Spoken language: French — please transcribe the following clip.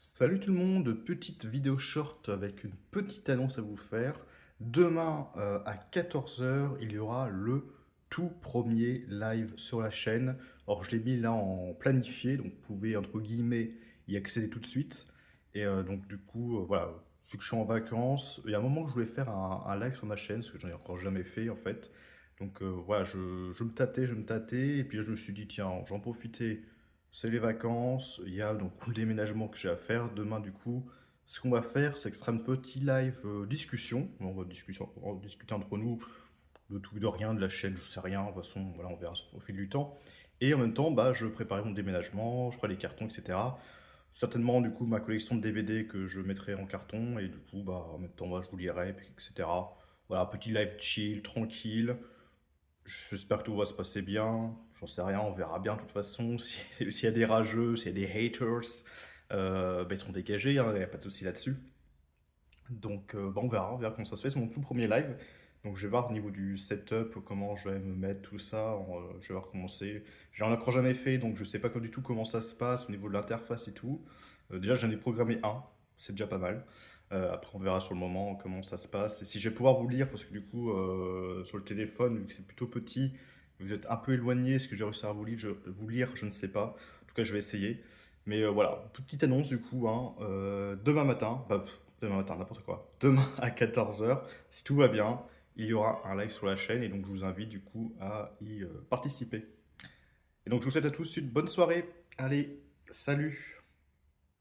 Salut tout le monde, petite vidéo short avec une petite annonce à vous faire. Demain à 14 heures, il y aura le tout premier live sur la chaîne. Alors je l'ai mis là en planifié, donc vous pouvez entre guillemets y accéder tout de suite. Et donc du coup, voilà, vu que je suis en vacances, il y a un moment que je voulais faire un live sur ma chaîne, parce que j'en ai encore jamais fait en fait. Donc voilà, je me tâtais, et puis là, je me suis dit, tiens, j'en profitais, c'est les vacances, il y a donc le déménagement que j'ai à faire. Demain, du coup, ce qu'on va faire, c'est que ce sera un petit live discussion. On va discuter entre nous de tout, de rien, de la chaîne, je sais rien. De toute façon, voilà, on verra au fil du temps. Et en même temps, bah, je préparais mon déménagement, je ferai les cartons, etc. Certainement, du coup, ma collection de DVD que je mettrai en carton. Et du coup, bah, en même temps, bah, je vous lirai, puis etc. Voilà, petit live chill, tranquille. J'espère que tout va se passer bien. J'en sais rien, on verra bien de toute façon. S'il y a des rageux, s'il y a des haters, bah, ils seront dégagés, il n'y a pas de souci là-dessus. Donc bah, on verra comment ça se fait. C'est mon tout premier live. Donc je vais voir au niveau du setup, comment je vais me mettre, tout ça. Je vais voir comment c'est. J'en ai encore jamais fait, donc je sais pas du tout comment ça se passe au niveau de l'interface et tout. Déjà j'en ai programmé un, c'est déjà pas mal. Après on verra sur le moment comment ça se passe. Et si je vais pouvoir vous lire, parce que du coup sur le téléphone, vu que c'est plutôt petit, vous êtes un peu éloigné, est-ce que j'ai réussi à vous lire, je ne sais pas. En tout cas je vais essayer. Mais voilà, petite annonce du coup, hein, demain matin, n'importe quoi, demain à 14 heures, si tout va bien, il y aura un live sur la chaîne et donc je vous invite du coup à y participer. Et donc je vous souhaite à tous une bonne soirée. Allez, salut!